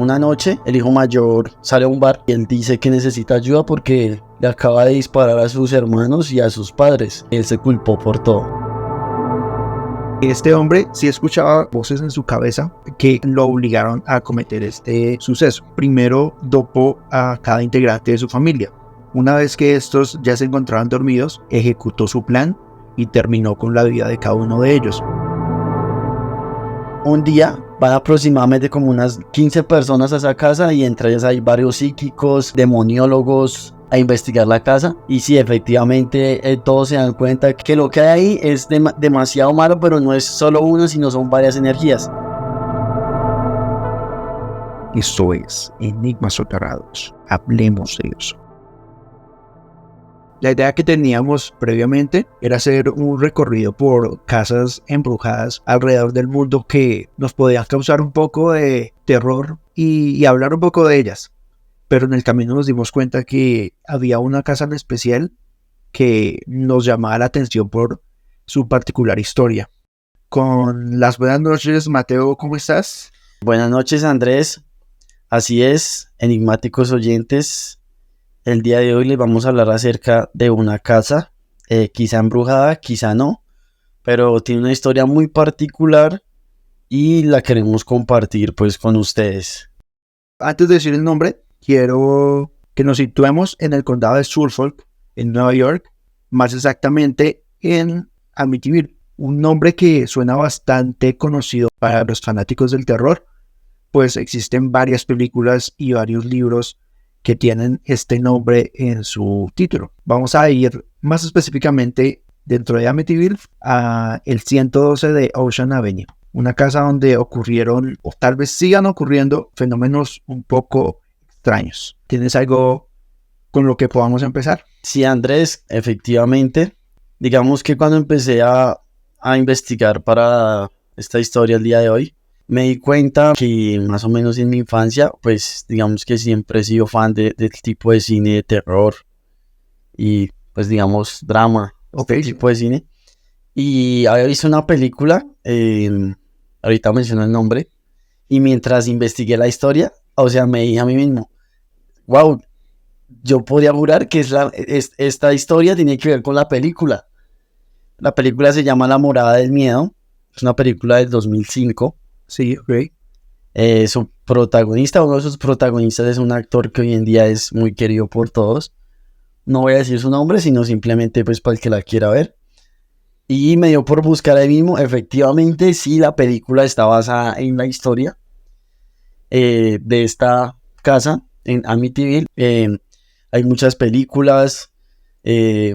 una noche el hijo mayor sale a un bar y él dice que necesita ayuda porque le acaba de disparar a sus hermanos y a sus padres. Él se culpó por todo. Este hombre sí escuchaba voces en su cabeza que lo obligaron a cometer este suceso. Primero dopó a cada integrante de su familia. Una vez que estos ya se encontraban dormidos, ejecutó su plan y terminó con la vida de cada uno de ellos. Un día van aproximadamente como unas 15 personas a esa casa y entre ellas hay varios psíquicos, demoniólogos a investigar la casa. Y sí, efectivamente todos se dan cuenta que lo que hay ahí es demasiado malo, pero no es solo uno, sino son varias energías. Esto es Enigmas Soterrados. Hablemos de eso. La idea que teníamos previamente era hacer un recorrido por casas embrujadas alrededor del mundo que nos podían causar un poco de terror y hablar un poco de ellas. Pero en el camino nos dimos cuenta que había una casa en especial que nos llamaba la atención por su particular historia. Con las buenas noches, Mateo, ¿cómo estás? Buenas noches, Andrés. Así es, enigmáticos oyentes. El día de hoy les vamos a hablar acerca de una casa, quizá embrujada, quizá no, pero tiene una historia muy particular y la queremos compartir pues con ustedes. Antes de decir el nombre, quiero que nos situemos en el condado de Suffolk, en Nueva York, más exactamente en Amityville, un nombre que suena bastante conocido para los fanáticos del terror, pues existen varias películas y varios libros que tienen este nombre en su título. Vamos a ir más específicamente dentro de Amityville a el 112 de Ocean Avenue, una casa donde ocurrieron o tal vez sigan ocurriendo fenómenos un poco extraños. ¿Tienes algo con lo que podamos empezar? Sí, Andrés, efectivamente. Digamos que cuando empecé a investigar para esta historia el día de hoy, me di cuenta que más o menos en mi infancia, pues digamos que siempre he sido fan del tipo de cine de terror y pues digamos drama, tipo de cine. Y había visto una película, ahorita menciono el nombre, y mientras investigué la historia, o sea, me dije a mí mismo, wow, yo podría jurar que esta historia tiene que ver con la película. La película se llama La Morada del Miedo, es una película del 2005. Sí, ok. Su protagonista, uno de sus protagonistas es un actor que hoy en día es muy querido por todos. No voy a decir su nombre, sino simplemente pues para el que la quiera ver. Y me dio por buscar ahí mismo, efectivamente sí, la película está basada en la historia de esta casa en Amityville. Hay muchas películas,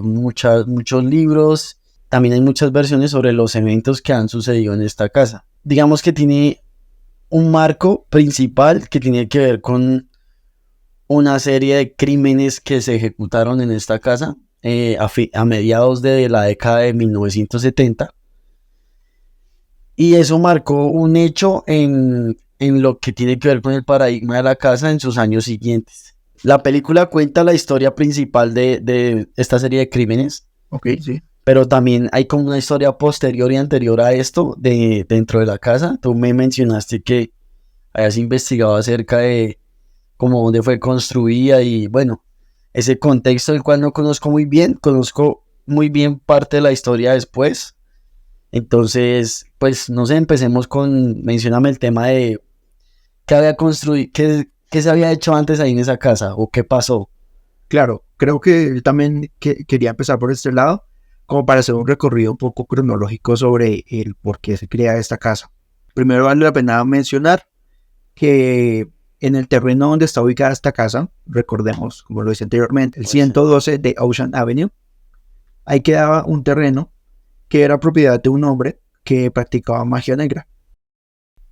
muchos libros, también hay muchas versiones sobre los eventos que han sucedido en esta casa. Digamos que tiene un marco principal que tiene que ver con una serie de crímenes que se ejecutaron en esta casa a mediados de la década de 1970. Y eso marcó un hecho en lo que tiene que ver con el paradigma de la casa en sus años siguientes. La película cuenta la historia principal de esta serie de crímenes. Ok, sí. Pero también hay como una historia posterior y anterior a esto dentro de la casa. Tú me mencionaste que hayas investigado acerca de cómo dónde fue construida y bueno, ese contexto del cual no conozco muy bien. Conozco muy bien parte de la historia después. Entonces, pues no sé, empecemos mencióname el tema de qué había construido, qué se había hecho antes ahí en esa casa o qué pasó. Claro, creo que yo también quería empezar por este lado, como para hacer un recorrido un poco cronológico sobre el por qué se crea esta casa. Primero vale la pena mencionar que en el terreno donde está ubicada esta casa, recordemos, como lo decía anteriormente, el 112 de Ocean Avenue, ahí quedaba un terreno que era propiedad de un hombre que practicaba magia negra.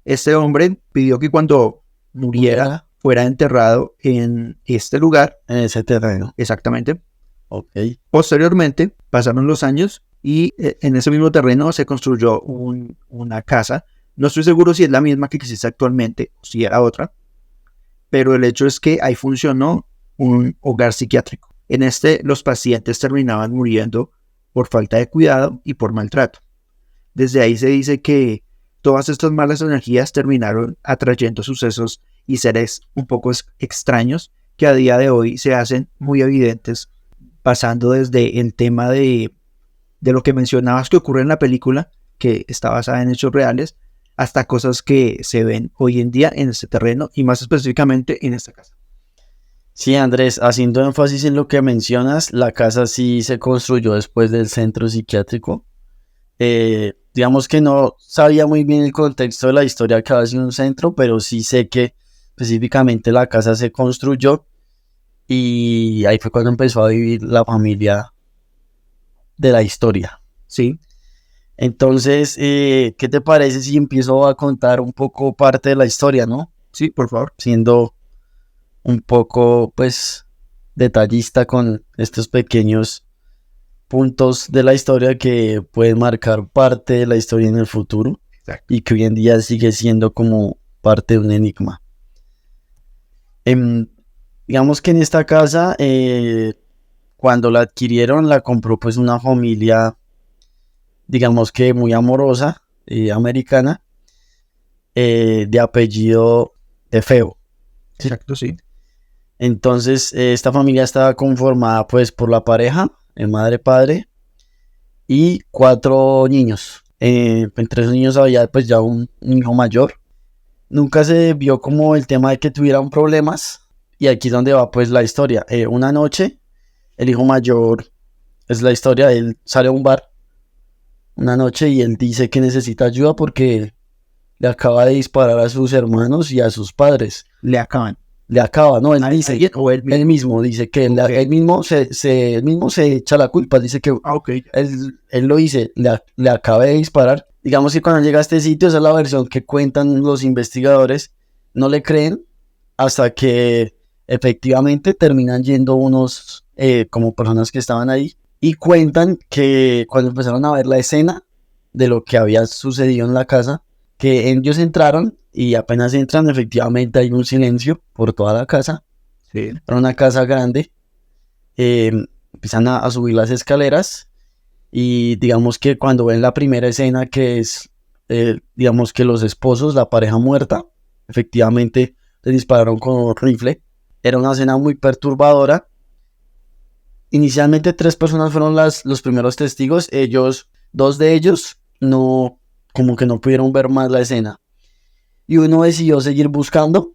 Este hombre pidió que cuando muriera fuera enterrado en este lugar. En ese terreno. Exactamente. Ok. Posteriormente pasaron los años y en ese mismo terreno se construyó una casa. No estoy seguro si es la misma que existe actualmente o si era otra, pero el hecho es que ahí funcionó un hogar psiquiátrico. En este los pacientes terminaban muriendo por falta de cuidado y por maltrato. Desde ahí se dice que todas estas malas energías terminaron atrayendo sucesos y seres un poco extraños que a día de hoy se hacen muy evidentes, pasando desde el tema de lo que mencionabas que ocurre en la película, que está basada en hechos reales, hasta cosas que se ven hoy en día en este terreno y más específicamente en esta casa. Sí, Andrés, haciendo énfasis en lo que mencionas, la casa sí se construyó después del centro psiquiátrico. Digamos que no sabía muy bien el contexto de la historia que había sido un centro, pero sí sé que específicamente la casa se construyó y ahí fue cuando empezó a vivir la familia de la historia. Sí, Entonces, ¿qué te parece si empiezo a contar un poco parte de la historia, no? sí, por favor. Siendo un poco, pues, detallista con estos pequeños puntos de la historia que pueden marcar parte de la historia en el futuro. Exacto. Y que hoy en día sigue siendo como parte de un enigma. Digamos que en esta casa, cuando la adquirieron, la compró pues una familia, digamos que muy amorosa, americana, de apellido DeFeo. Exacto, sí. Entonces, esta familia estaba conformada pues por la pareja, madre, padre, y 4 niños. Entre esos niños había pues ya un hijo mayor. Nunca se vio como el tema de que tuvieran problemas. Y aquí es donde va pues la historia. Una noche, el hijo mayor, es la historia, él sale a un bar una noche y él dice que necesita ayuda porque le acaba de disparar a sus hermanos y a sus padres. Le acaban. Le acaba, no, él dice, ¿Alguien o él mismo? él mismo dice que Ok. él mismo él mismo se echa la culpa, dice que Ok. él lo dice, le acaba de disparar. Digamos que cuando llega a este sitio, esa es la versión que cuentan los investigadores, no le creen hasta que efectivamente terminan yendo unos como personas que estaban ahí y cuentan que cuando empezaron a ver la escena de lo que había sucedido en la casa, que ellos entraron y apenas entran efectivamente hay un silencio por toda la casa. Sí. Era una casa grande. Empiezan a subir las escaleras y digamos que cuando ven la primera escena que es digamos que los esposos, la pareja muerta, efectivamente le dispararon con un rifle. Era una escena muy perturbadora. Inicialmente 3 personas fueron los primeros testigos. 2 de ellos no, como que no pudieron ver más la escena. Y uno decidió seguir buscando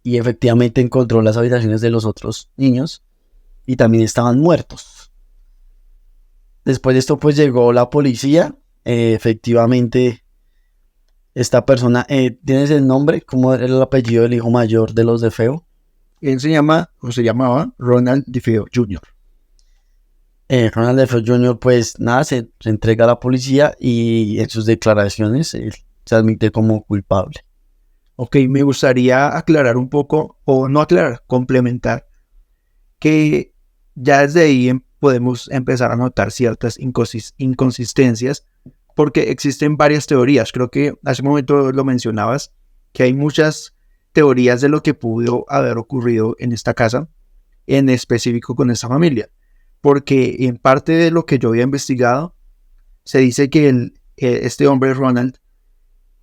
y efectivamente encontró las habitaciones de los otros niños y también estaban muertos. Después de esto pues llegó la policía. Efectivamente esta persona, ¿tienes el nombre? ¿Cómo era el apellido del hijo mayor de los DeFeo? Él se llamaba Ronald DeFeo Jr. Ronald DeFeo Jr. pues nada, se entrega a la policía y en sus declaraciones él se admite como culpable. Ok, me gustaría aclarar un poco, o no aclarar, complementar, que ya desde ahí podemos empezar a notar ciertas inconsistencias, porque existen varias teorías. Creo que hace un momento lo mencionabas, que hay muchas teorías de lo que pudo haber ocurrido en esta casa, en específico con esta familia, porque en parte de lo que yo había investigado, se dice que este hombre Ronald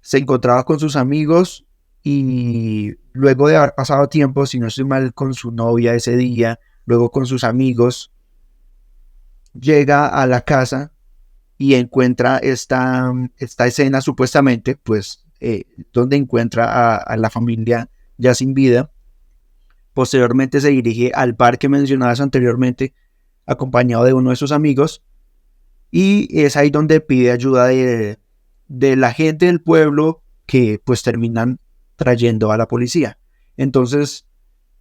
se encontraba con sus amigos y luego de haber pasado tiempo, si no estoy mal, con su novia ese día, luego con sus amigos, llega a la casa y encuentra esta escena supuestamente, pues, donde encuentra a la familia ya sin vida. Posteriormente se dirige al bar que mencionabas anteriormente, acompañado de uno de sus amigos, y es ahí donde pide ayuda de la gente del pueblo que pues terminan trayendo a la policía. Entonces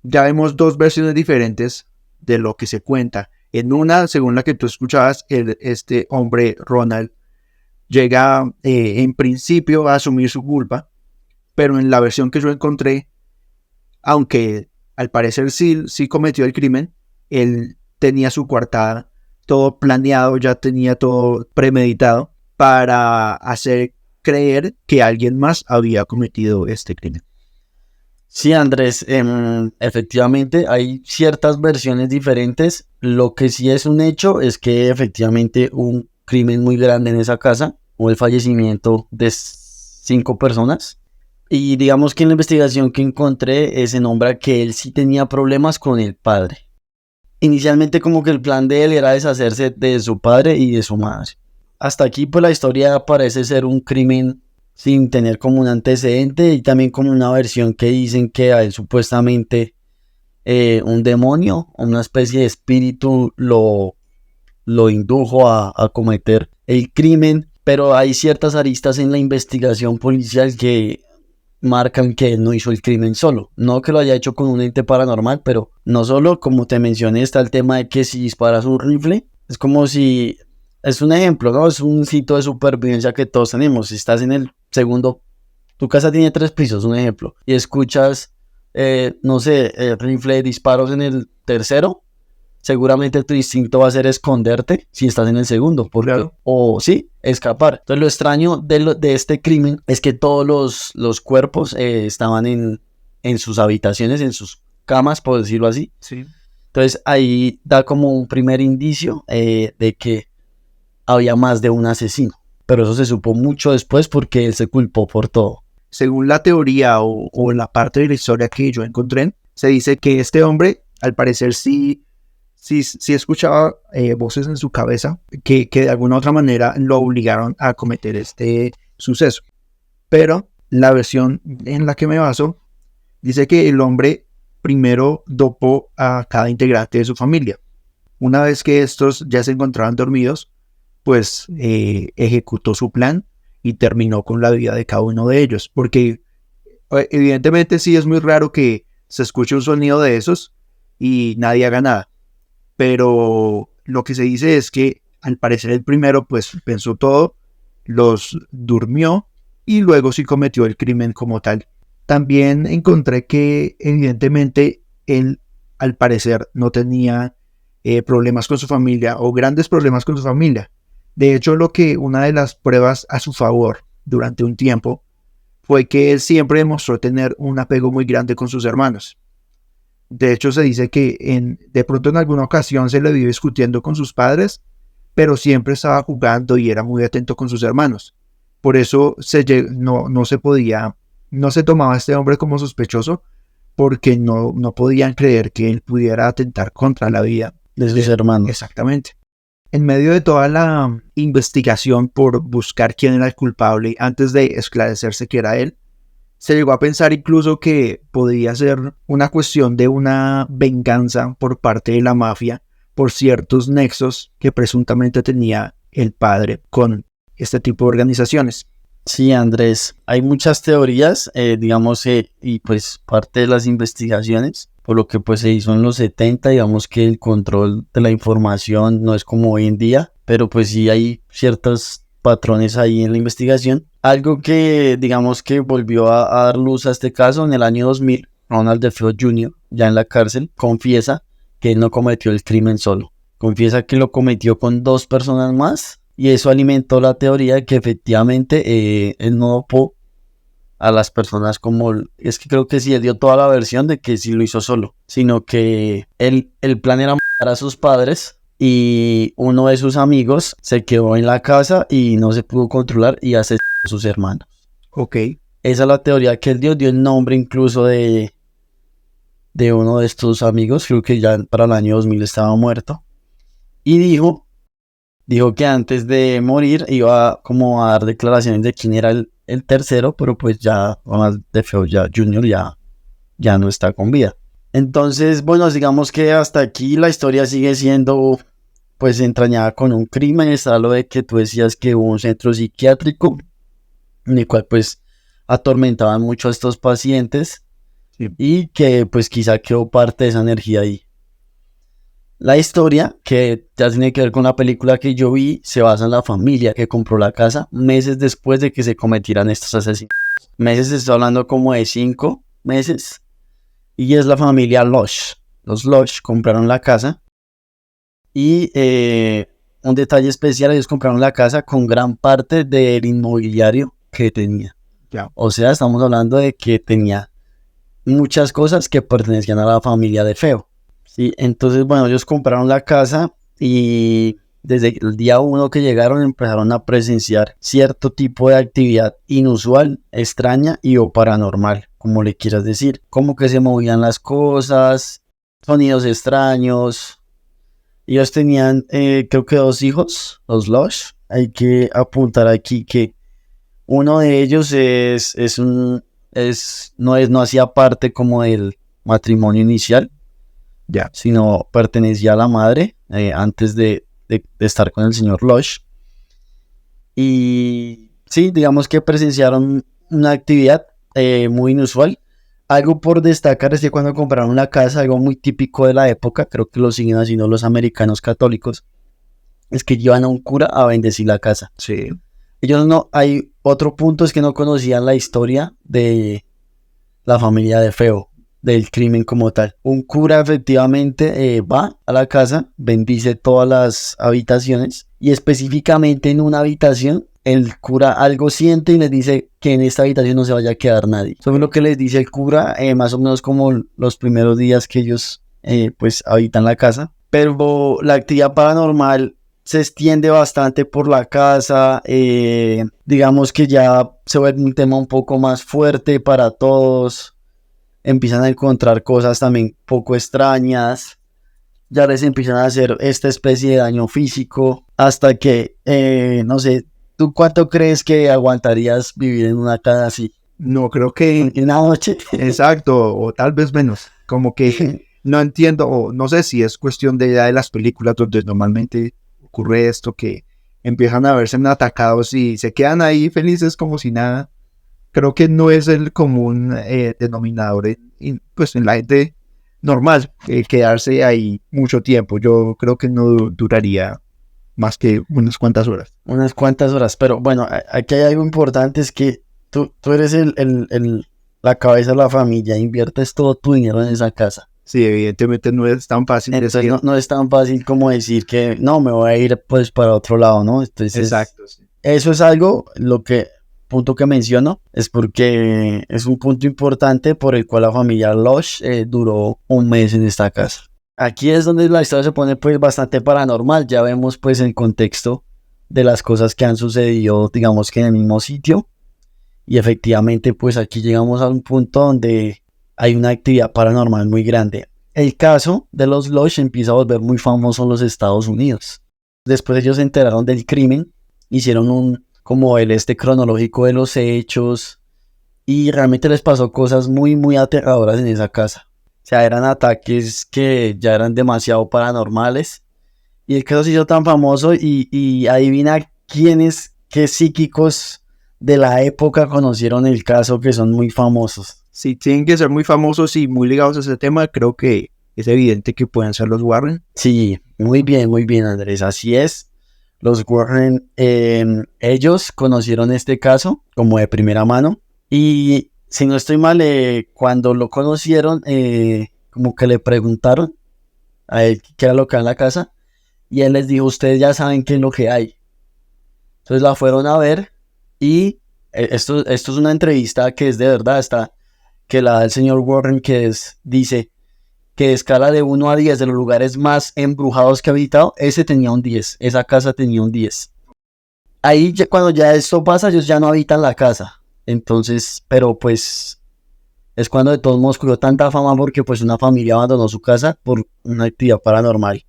ya vemos 2 versiones diferentes de lo que se cuenta. En una, según la que tú escuchabas, este hombre Ronald llega en principio a asumir su culpa, pero en la versión que yo encontré, aunque al parecer sí cometió el crimen, él tenía su coartada, todo planeado, ya tenía todo premeditado para hacer creer que alguien más había cometido este crimen. Sí, Andrés, efectivamente hay ciertas versiones diferentes. Lo que sí es un hecho es que efectivamente hubo un crimen muy grande en esa casa, hubo el fallecimiento de 5 personas. Y digamos que en la investigación que encontré se nombra que él sí tenía problemas con el padre. Inicialmente como que el plan de él era deshacerse de su padre y de su madre. Hasta aquí pues la historia parece ser un crimen sin tener como un antecedente y también como una versión que dicen que a él supuestamente un demonio, una especie de espíritu lo indujo a cometer el crimen, pero hay ciertas aristas en la investigación policial que marcan que él no hizo el crimen solo, no que lo haya hecho con un ente paranormal, pero no solo, como te mencioné, está el tema de que si disparas un rifle, es como si, es un ejemplo, ¿no? Es un sitio de supervivencia que todos tenemos. Si estás en el segundo, tu casa tiene 3 pisos, un ejemplo, y escuchas, no sé, el rifle de disparos en el tercero, seguramente tu instinto va a ser esconderte si estás en el segundo, porque, Claro. o sí, escapar. Entonces lo extraño de este crimen es que todos los cuerpos estaban en sus habitaciones, en sus camas, por decirlo así. Sí. Entonces ahí da como un primer indicio de que había más de un asesino. Pero eso se supo mucho después porque él se culpó por todo. Según la teoría o la parte de la historia que yo encontré, se dice que este hombre, al parecer, sí escuchaba voces en su cabeza que de alguna otra manera lo obligaron a cometer este suceso. Pero la versión en la que me baso dice que el hombre primero dopó a cada integrante de su familia. Una vez que estos ya se encontraban dormidos, pues ejecutó su plan y terminó con la vida de cada uno de ellos. Porque evidentemente sí es muy raro que se escuche un sonido de esos y nadie haga nada. Pero lo que se dice es que al parecer el primero pues pensó todo, los durmió y luego sí cometió el crimen como tal. También encontré que evidentemente él al parecer no tenía problemas con su familia o grandes problemas con su familia. De hecho, una de las pruebas a su favor durante un tiempo fue que él siempre demostró tener un apego muy grande con sus hermanos. De hecho, se dice que de pronto en alguna ocasión se le vio discutiendo con sus padres, pero siempre estaba jugando y era muy atento con sus hermanos. Por eso no se tomaba a este hombre como sospechoso, porque no podían creer que él pudiera atentar contra la vida De sus hermanos. Exactamente. En medio de toda la investigación por buscar quién era el culpable, antes de esclarecerse que era él, se llegó a pensar incluso que podía ser una cuestión de una venganza por parte de la mafia por ciertos nexos que presuntamente tenía el padre con este tipo de organizaciones. Sí, Andrés, hay muchas teorías, digamos, y pues parte de las investigaciones, por lo que pues se hizo en los 70, digamos que el control de la información no es como hoy en día, pero pues sí hay ciertos patrones ahí en la investigación. Algo que digamos que volvió a dar luz a este caso en el año 2000, Ronald DeFeo Jr., ya en la cárcel, confiesa que él no cometió el crimen solo, confiesa que lo cometió con 2 personas más. Y eso alimentó la teoría de que efectivamente él no dopó a las personas como... Es que creo que sí, él dio toda la versión de que sí lo hizo solo. Sino que el plan era matar a sus padres y uno de sus amigos se quedó en la casa y no se pudo controlar y asesinó a sus hermanos. Ok. Esa es la teoría que él dio el nombre incluso de uno de estos amigos. Creo que ya para el año 2000 estaba muerto. Y dijo que antes de morir iba como a dar declaraciones de quién era el tercero, pero pues ya Ronald DeFeo Jr. ya no está con vida. Entonces, bueno, digamos que hasta aquí la historia sigue siendo pues entrañada con un crimen. Está lo de que tú decías que hubo un centro psiquiátrico en el cual pues atormentaban mucho a estos pacientes, sí, y que pues quizá quedó parte de esa energía ahí. La historia, que ya tiene que ver con la película que yo vi, se basa en la familia que compró la casa meses después de que se cometieran estos asesinatos. Meses, estoy hablando como de 5 meses. Y es la familia Losh. Los Losh compraron la casa. Y un detalle especial, ellos compraron la casa con gran parte del inmobiliario que tenía. Yeah. O sea, estamos hablando de que tenía muchas cosas que pertenecían a la familia DeFeo. Sí, entonces, bueno, ellos compraron la casa y desde el día 1 que llegaron empezaron a presenciar cierto tipo de actividad inusual, extraña y o paranormal, como le quieras decir. Como que se movían las cosas, sonidos extraños. Ellos tenían, creo que 2 hijos, los Lush. Hay que apuntar aquí que uno de ellos no hacía parte como del matrimonio inicial, Ya. sino pertenecía a la madre antes de estar con el señor Lush. Y sí, digamos que presenciaron una actividad muy inusual. Algo por destacar es que cuando compraron la casa, algo muy típico de la época, creo que lo siguen haciendo los americanos católicos, es que llevan a un cura a bendecir la casa. Sí. Ellos no, hay otro punto, es que no conocían la historia de la familia de Feo, del crimen como tal. Un cura efectivamente va a la casa, bendice todas las habitaciones y específicamente en una habitación el cura algo siente y les dice que en esta habitación no se vaya a quedar nadie. Eso es lo que les dice el cura, más o menos como los primeros días que ellos pues habitan la casa. Pero la actividad paranormal se extiende bastante por la casa, digamos que ya se vuelve un tema un poco más fuerte para todos, empiezan a encontrar cosas también poco extrañas, ya les empiezan a hacer esta especie de daño físico, hasta que, no sé, ¿tú cuánto crees que aguantarías vivir en una casa así? No creo que... ¿En una noche? Exacto, o tal vez menos. Como que no entiendo, o no sé si es cuestión de ya de las películas donde normalmente ocurre esto, que empiezan a verse atacados y se quedan ahí felices como si nada. Creo que no es el común denominador pues en la gente normal, quedarse ahí mucho tiempo. Yo creo que no duraría más que unas cuantas horas. Unas cuantas horas, pero bueno, aquí hay algo importante, es que tú eres la cabeza de la familia, inviertes todo tu dinero en esa casa. Sí, evidentemente no es tan fácil. Entonces no es tan fácil como decir que no, me voy a ir pues para otro lado, ¿no? Entonces exacto. Sí. Eso es algo, punto que menciono, es porque es un punto importante por el cual la familia Lush duró un mes en esta casa. Aquí es donde la historia se pone pues bastante paranormal, ya vemos pues el contexto de las cosas que han sucedido, digamos que en el mismo sitio, y efectivamente pues aquí llegamos a un punto donde hay una actividad paranormal muy grande. El caso de los Lush empieza a volver muy famoso en los Estados Unidos. Después ellos se enteraron del crimen, hicieron como el cronológico de los hechos y realmente les pasó cosas muy muy aterradoras en esa casa. O sea, eran ataques que ya eran demasiado paranormales y el caso se hizo tan famoso y adivina qué psíquicos de la época conocieron el caso, que son muy famosos. Si tienen que ser muy famosos y muy ligados a ese tema, creo que es evidente que pueden ser los Warren. Sí, muy bien Andrés, así es. Los Warren, ellos conocieron este caso como de primera mano y si no estoy mal, cuando lo conocieron, como que le preguntaron a él qué era lo que hay en la casa y él les dijo, ustedes ya saben qué es lo que hay. Entonces la fueron a ver y esto es una entrevista que es de verdad, que la da el señor Warren, dice que de escala de 1 a 10 de los lugares más embrujados que ha habitado, ese tenía un 10, esa casa tenía un 10. Ahí cuando ya esto pasa, ellos ya no habitan la casa. Entonces, pero pues es cuando de todos modos cogió tanta fama porque pues una familia abandonó su casa por una actividad paranormal.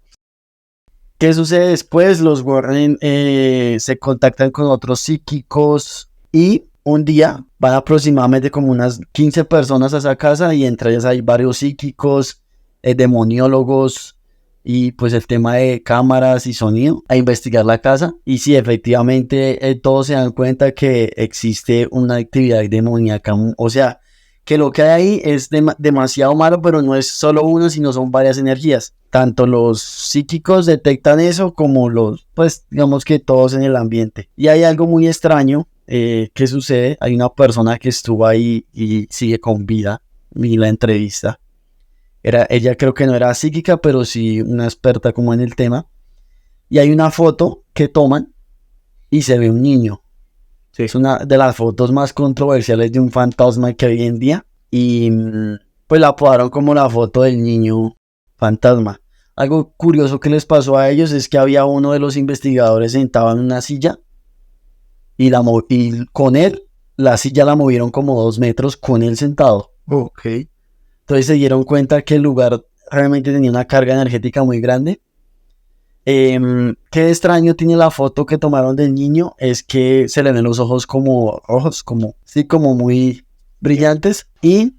¿Qué sucede después? Los Warren se contactan con otros psíquicos y un día van aproximadamente como unas 15 personas a esa casa y entre ellas hay varios psíquicos, demoniólogos y pues el tema de cámaras y sonido a investigar la casa. Y sí, efectivamente todos se dan cuenta que existe una actividad demoníaca, o sea, que lo que hay ahí es demasiado malo, pero no es solo uno, sino son varias energías. Tanto los psíquicos detectan eso como pues digamos que todos en el ambiente. Y hay algo muy extraño que sucede. Hay una persona que estuvo ahí y sigue con vida, vi la entrevista. Ella creo que no era psíquica, pero sí una experta como en el tema. Y hay una foto que toman y se ve un niño. Sí. Es una de las fotos más controversiales de un fantasma que hay en día. Y pues la apodaron como la foto del niño fantasma. Algo curioso que les pasó a ellos es que había uno de los investigadores sentado en una silla y con él, la silla la movieron como 2 metros con él sentado. Ok. Entonces se dieron cuenta que el lugar realmente tenía una carga energética muy grande. Qué extraño tiene la foto que tomaron del niño, es que se le ven los ojos como rojos, como muy brillantes. Y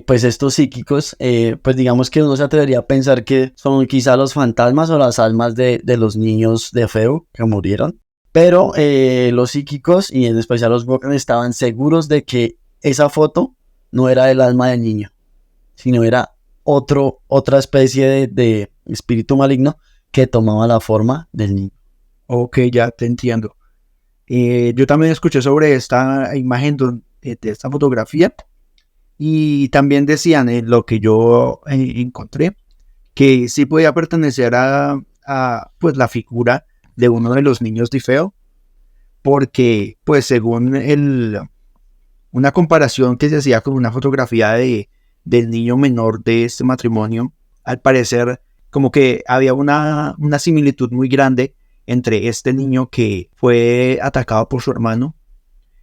pues estos psíquicos, pues digamos que uno se atrevería a pensar que son quizá los fantasmas o las almas de los niños de Feo que murieron. Pero los psíquicos, y en especial los Walken, estaban seguros de que esa foto no era el alma del niño, sino era otra especie de espíritu maligno que tomaba la forma del niño. Ok, ya te entiendo. Yo también escuché sobre esta imagen de esta fotografía y también decían lo que yo encontré, que sí podía pertenecer a pues la figura de uno de los niños de Feo, porque pues según una comparación que se hacía con una fotografía del niño menor de este matrimonio, al parecer como que había una similitud muy grande entre este niño que fue atacado por su hermano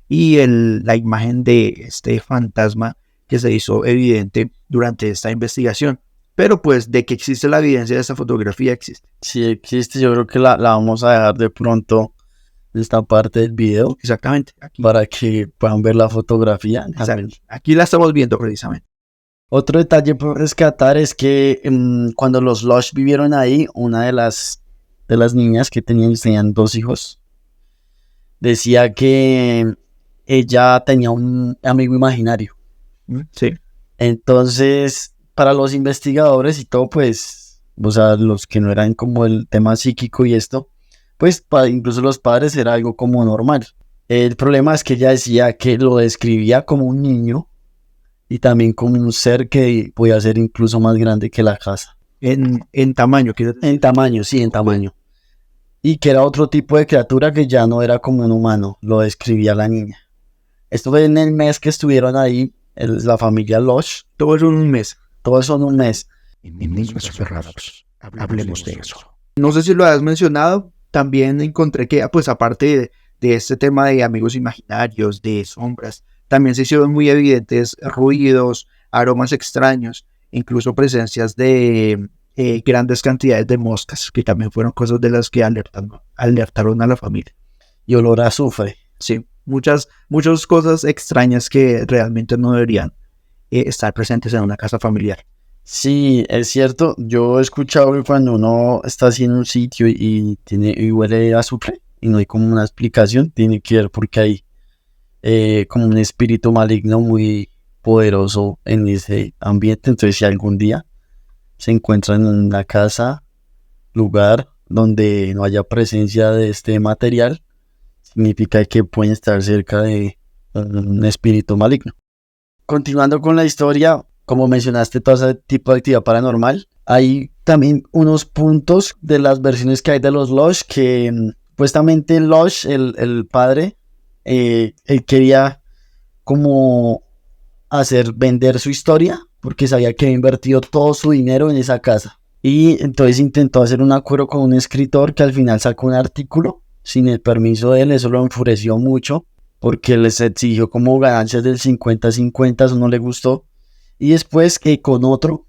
y la imagen de este fantasma que se hizo evidente durante esta investigación. Pero pues de que existe la evidencia de esta fotografía existe. Si existe, yo creo que la vamos a dejar de pronto en esta parte del video. Exactamente. Aquí. Para que puedan ver la fotografía. Aquí la estamos viendo precisamente. Otro detalle por rescatar es que cuando los Lush vivieron ahí, una de las niñas que tenían 2 hijos, decía que ella tenía un amigo imaginario. Sí. Entonces, para los investigadores y todo, pues, o sea, los que no eran como el tema psíquico y esto, pues para incluso los padres era algo como normal. El problema es que ella decía que lo describía como un niño y también como un ser que podía ser incluso más grande que la casa. En tamaño, ¿quieres decir? En tamaño, sí, en tamaño. Y que era otro tipo de criatura que ya no era como un humano, lo describía la niña. Esto fue en el mes que estuvieron ahí, la familia Lush. Todo eso en un mes. Todo eso en un mes. Enigmas cerrados. Hablemos de eso. No sé si lo has mencionado, también encontré que, pues aparte de este tema de amigos imaginarios, de sombras, también se hicieron muy evidentes ruidos, aromas extraños, incluso presencias de grandes cantidades de moscas, que también fueron cosas de las que alertaron a la familia. Y olor a azufre. Sí, muchas cosas extrañas que realmente no deberían estar presentes en una casa familiar. Sí, es cierto. Yo he escuchado que cuando uno está así en un sitio y huele a azufre y no hay como una explicación, tiene que ver porque hay como un espíritu maligno muy poderoso en ese ambiente. Entonces, si algún día se encuentran en una casa, lugar donde no haya presencia de este material, significa que pueden estar cerca de un espíritu maligno. Continuando con la historia, como mencionaste, todo ese tipo de actividad paranormal, hay también unos puntos de las versiones que hay de los Lush que supuestamente Lush, el padre, él quería como vender su historia porque sabía que había invertido todo su dinero en esa casa. Y entonces intentó hacer un acuerdo con un escritor que al final sacó un artículo sin el permiso de él. Eso lo enfureció mucho porque les exigió como ganancias del 50-50, eso no le gustó. Y después que con otro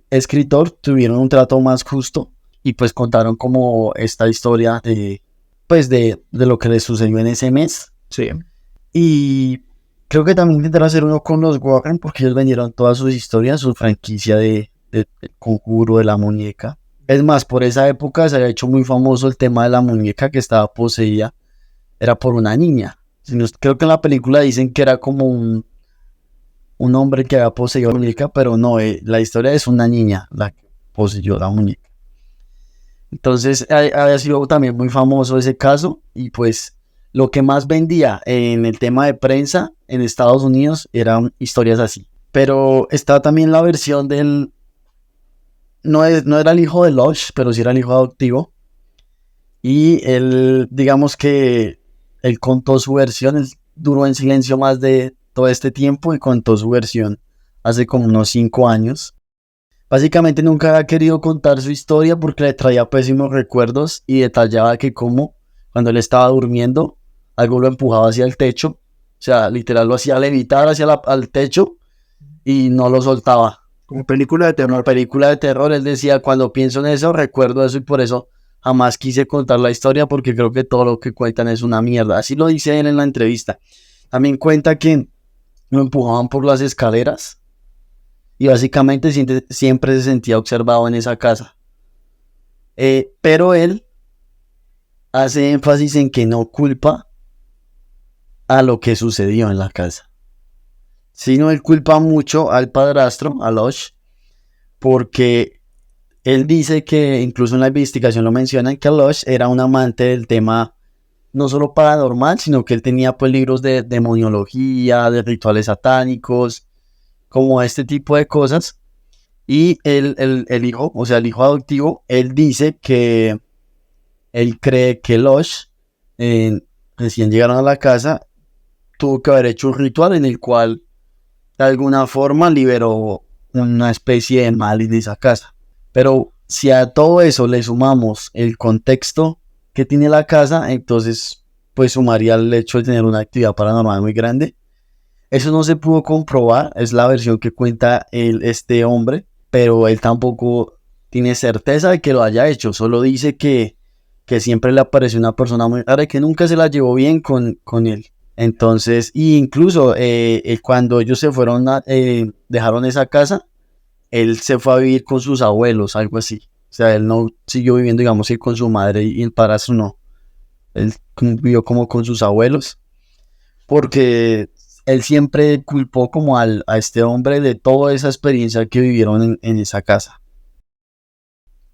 escritor tuvieron un trato más justo y pues contaron como esta historia de lo que les sucedió en ese mes. Sí. Y creo que también intentaron hacer uno con los Warren porque ellos vendieron todas sus historias, su franquicia de Conjuro, de la muñeca. Es más, por esa época se había hecho muy famoso el tema de la muñeca que estaba poseída. Era por una niña. Creo que en la película dicen que era como un hombre que había poseído la muñeca, pero no, la historia es una niña la que poseyó la muñeca. Entonces había sido también muy famoso ese caso y pues lo que más vendía en el tema de prensa en Estados Unidos eran historias así. Pero está también la versión del... No era el hijo de Lush, pero sí era el hijo adoptivo. Y él, digamos que él contó su versión, él duró en silencio más de todo este tiempo y contó su versión hace como unos 5 años. Básicamente nunca había querido contar su historia porque le traía pésimos recuerdos y detallaba que como cuando él estaba durmiendo, algo lo empujaba hacia el techo, o sea, literal lo hacía levitar hacia al techo y no lo soltaba. Como película de Una terror. película de terror, él decía, cuando pienso en eso, recuerdo eso y por eso jamás quise contar la historia porque creo que todo lo que cuentan es una mierda. Así lo dice él en la entrevista. También cuenta que lo empujaban por las escaleras y básicamente siempre se sentía observado en esa casa. Pero él hace énfasis en que no culpa a lo que sucedió en la casa, sino él culpa mucho al padrastro, a Lush, porque él dice que incluso en la investigación lo mencionan que Lush era un amante del tema no solo paranormal, sino que él tenía pues libros de demoniología, de rituales satánicos, como este tipo de cosas. Y el hijo, o sea, el hijo adoptivo, él dice que él cree que Lush, recién llegaron a la casa, tuvo que haber hecho un ritual en el cual de alguna forma liberó una especie de mal en esa casa. Pero si a todo eso le sumamos el contexto que tiene la casa, entonces pues sumaría el hecho de tener una actividad paranormal muy grande. Eso no se pudo comprobar, es la versión que cuenta este hombre, pero él tampoco tiene certeza de que lo haya hecho, solo dice que siempre le apareció una persona muy rara y que nunca se la llevó bien con él. Entonces, y incluso cuando ellos se fueron, dejaron esa casa, él se fue a vivir con sus abuelos, algo así. O sea, él no siguió viviendo, digamos, que con su madre y el padrastro no. Él vivió como con sus abuelos, porque él siempre culpó como a este hombre de toda esa experiencia que vivieron en esa casa.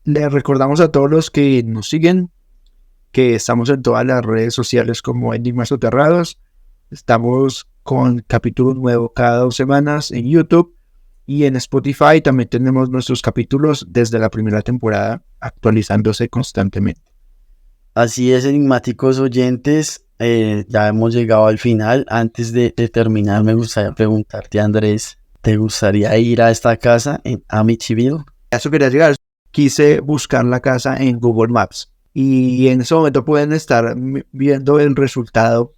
Le recordamos a todos los que nos siguen que estamos en todas las redes sociales como Enigmas Soterrados. Estamos con capítulos nuevos cada 2 semanas en YouTube y en Spotify. También tenemos nuestros capítulos desde la primera temporada actualizándose constantemente. Así es, enigmáticos oyentes, ya hemos llegado al final. Antes de terminar, me gustaría preguntarte, Andrés, ¿te gustaría ir a esta casa en Amityville? A eso quería llegar. Quise buscar la casa en Google Maps y en ese momento pueden estar viendo el resultado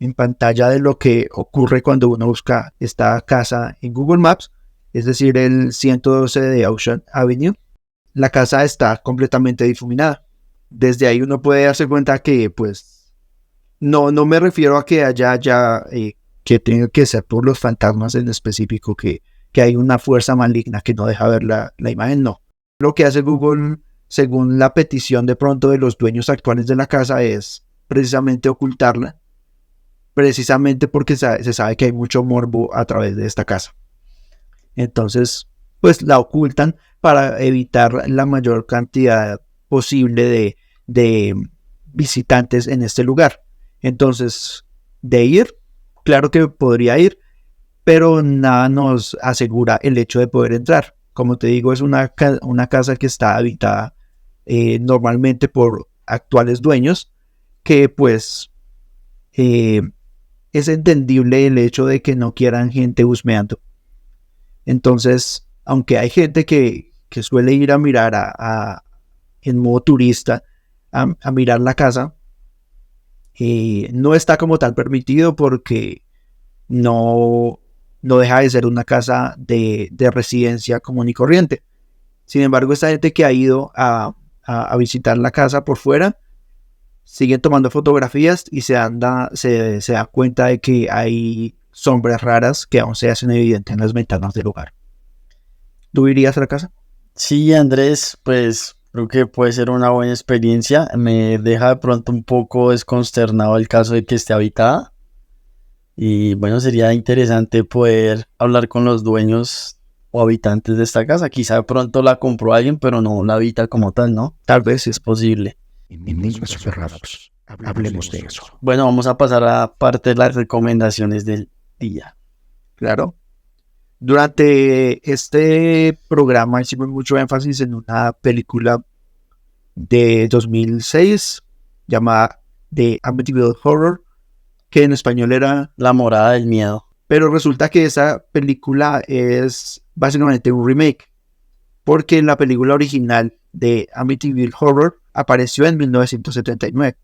en pantalla de lo que ocurre cuando uno busca esta casa en Google Maps, es decir, el 112 de Ocean Avenue. La casa está completamente difuminada. Desde ahí uno puede darse cuenta que, pues, no me refiero a que haya ya, que tenga que ser por los fantasmas en específico, que hay una fuerza maligna que no deja ver la imagen, no. Lo que hace Google, según la petición de pronto de los dueños actuales de la casa, es precisamente ocultarla, precisamente porque se sabe que hay mucho morbo a través de esta casa. Entonces, pues la ocultan para evitar la mayor cantidad posible de visitantes en este lugar. Entonces, de ir, claro que podría ir, pero nada nos asegura el hecho de poder entrar. Como te digo, es una casa que está habitada normalmente por actuales dueños, que pues es entendible el hecho de que no quieran gente husmeando. Entonces, aunque hay gente que suele ir a mirar en modo turista, a mirar la casa, no está como tal permitido porque no deja de ser una casa de residencia común y corriente. Sin embargo, esta gente que ha ido a visitar la casa por fuera, siguen tomando fotografías y se dan cuenta de que hay sombras raras que aún se hacen evidentes en las ventanas del lugar. ¿Tú irías a la casa? Sí, Andrés, pues creo que puede ser una buena experiencia. Me deja de pronto un poco desconsternado el caso de que esté habitada. Y bueno, sería interesante poder hablar con los dueños o habitantes de esta casa. Quizá de pronto la compró alguien, pero no la habita como tal, ¿no? Tal vez Es posible. Enigmas Soterrados. Hablemos de eso. Bueno, vamos a pasar a parte de las recomendaciones del día. Claro. Durante este programa hicimos mucho énfasis en una película de 2006 llamada The Amityville Horror, que en español era La morada del miedo. Pero resulta que esa película es básicamente un remake. porque la película original de Amityville Horror apareció en 1979.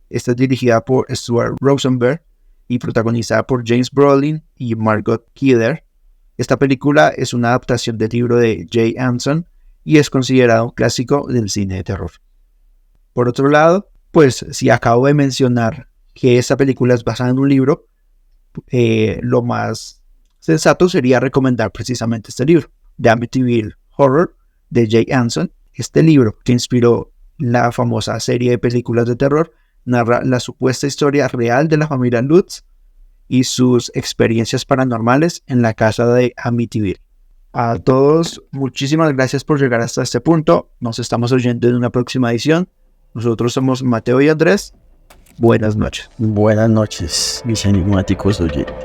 Esta es dirigida por Stuart Rosenberg y protagonizada por James Brolin y Margot Kidder. Esta película es una adaptación del libro de Jay Anson y es considerado un clásico del cine de terror. Por otro lado, pues si acabo de mencionar que esta película es basada en un libro, lo más sensato sería recomendar precisamente este libro, The Amityville Horror, de Jay Anson. Este libro, que inspiró la famosa serie de películas de terror, narra la supuesta historia real de la familia Lutz y sus experiencias paranormales en la casa de Amityville. A todos, muchísimas gracias por llegar hasta este punto. Nos estamos oyendo en una próxima edición. Nosotros somos Mateo y Andrés. Buenas noches. Buenas noches, mis enigmáticos oyentes.